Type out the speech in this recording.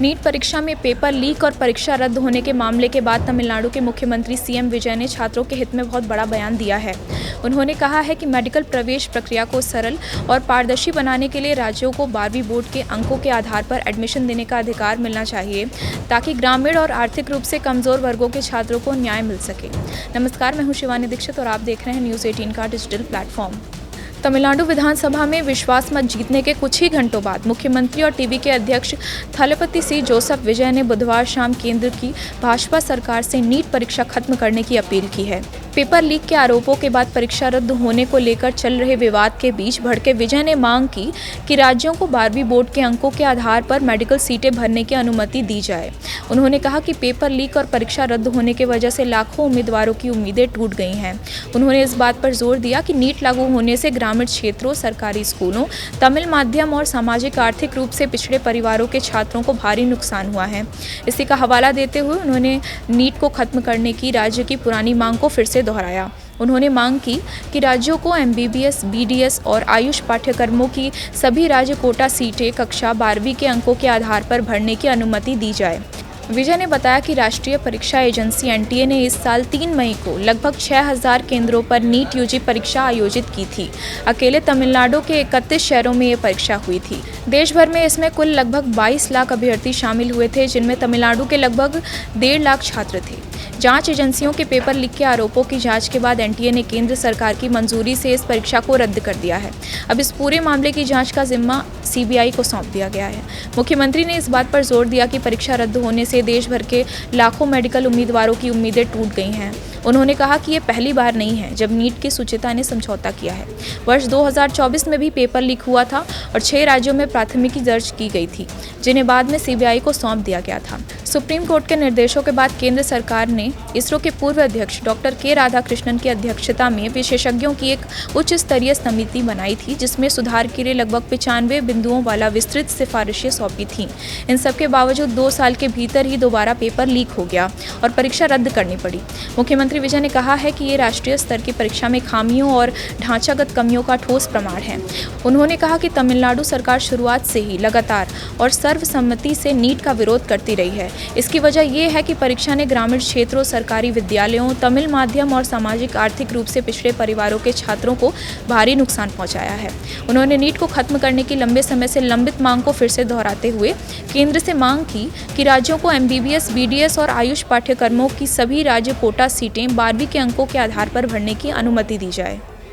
NEET परीक्षा में paper leak और परीक्षा रद्द होने के मामले के बाद तमिलनाडु के मुख्यमंत्री सीएम विजय ने छात्रों के हित में बहुत बड़ा बयान दिया है। उन्होंने कहा है कि मेडिकल प्रवेश प्रक्रिया को सरल और पारदर्शी बनाने के लिए राज्यों को 12वीं बोर्ड के अंकों के आधार पर एडमिशन देने का अधिकार मिलना चाहिए, ताकि ग्रामीण और आर्थिक रूप से कमजोर वर्गों के छात्रों को न्याय मिल सके। नमस्कार, मैं हूं शिवानी दीक्षित और आप देख रहे हैं न्यूज़ 18 का डिजिटल प्लेटफॉर्म। तमिलनाडु विधानसभा में विश्वास मत जीतने के कुछ ही घंटों बाद मुख्यमंत्री और टीवी के अध्यक्ष थलपति सी जोसेफ विजय ने बुधवार शाम केंद्र की भाजपा सरकार से नीट परीक्षा खत्म करने की अपील की है। पेपर लीक के आरोपों के बाद परीक्षा रद्द होने को लेकर चल रहे विवाद के बीच भड़के विजय ने मांग की कि राज्यों को 12वीं बोर्ड के अंकों के आधार पर मेडिकल सीटें भरने की अनुमति दी जाए। उन्होंने कहा कि पेपर लीक और परीक्षा रद्द होने की वजह से लाखों उम्मीदवारों की उम्मीदें टूट गई हैं। उन्होंने इस बात पर जोर दिया कि नीट लागू होने से ग्रामीण क्षेत्रों, सरकारी स्कूलों, तमिल माध्यम और सामाजिक आर्थिक रूप से पिछड़े परिवारों के छात्रों को भारी नुकसान हुआ है। इसी का हवाला देते हुए उन्होंने नीट को खत्म करने की राज्य की पुरानी मांग को फिर से दोहराया। उन्होंने मांग की कि राज्यों को एमबीबीएस, बीडीएस और आयुष पाठ्यक्रमों की सभी राज्य कोटा सीटें कक्षा 12वीं के अंकों के आधार पर भरने की अनुमति दी जाए। विजय ने बताया कि राष्ट्रीय परीक्षा एजेंसी एनटीए ने इस साल 3 मई को लगभग 6000 केंद्रों पर नीट यूजी परीक्षा आयोजित की थी। अकेले तमिलनाडु के 31 शहरों में ये परीक्षा हुई थी। देश भर में इसमें कुल लगभग 22 लाख अभ्यर्थी शामिल हुए थे, जिनमें तमिलनाडु के लगभग 1.5 लाख छात्र थे। जांच एजेंसियों के पेपर लीक के आरोपों की जांच के बाद एनटीए ने केंद्र सरकार की मंजूरी से इस परीक्षा को रद्द कर दिया है। अब इस पूरे मामले की जांच का जिम्मा सीबीआई को सौंप दिया गया है। मुख्यमंत्री ने इस बात पर जोर दिया कि परीक्षा रद्द होने से देश भर के लाखों मेडिकल उम्मीदवारों की उम्मीदें टूट गई हैं। उन्होंने कहा कि ये पहली बार नहीं है जब नीट की सुचिता ने समझौता किया है। वर्ष 2024 में भी पेपर लीक हुआ था और 6 राज्यों में प्राथमिकी दर्ज की गई थी, जिन्हें बाद में सीबीआई को सौंप दिया गया था। सुप्रीम कोर्ट के निर्देशों के बाद केंद्र सरकार ने इसरो के पूर्व अध्यक्ष डॉक्टर के राधाकृष्णन की अध्यक्षता में विशेषज्ञों की एक उच्च स्तरीय समिति बनाई थी, जिसमें सुधार के लिए लगभग 95 बिंदुओं वाला विस्तृत सिफारिशें सौंपी थीं। इन सब के बावजूद 2 साल के भीतर ही दोबारा पेपर लीक हो गया और परीक्षा रद्द करनी पड़ी। मुख्यमंत्री विजय ने कहा है कि ये राष्ट्रीय स्तर की परीक्षा में खामियों और ढांचागत कमियों का ठोस प्रमाण है। उन्होंने कहा कि तमिलनाडु सरकार शुरुआत से ही लगातार और सर्वसम्मति से नीट का विरोध करती रही है। इसकी वजह यह है कि परीक्षा ने ग्रामीण क्षेत्रों, सरकारी विद्यालयों, तमिल माध्यम और सामाजिक आर्थिक रूप से पिछड़े परिवारों के छात्रों को भारी नुकसान पहुंचाया है। उन्होंने नीट को खत्म करने की लंबे समय से लंबित मांग को फिर से दोहराते हुए केंद्र से मांग की कि राज्यों को एमबीबीएस, बीडीएस और आयुष पाठ्यक्रमों की सभी राज्य कोटा सीटें 12वीं के अंकों के आधार पर भरने की अनुमति दी जाए।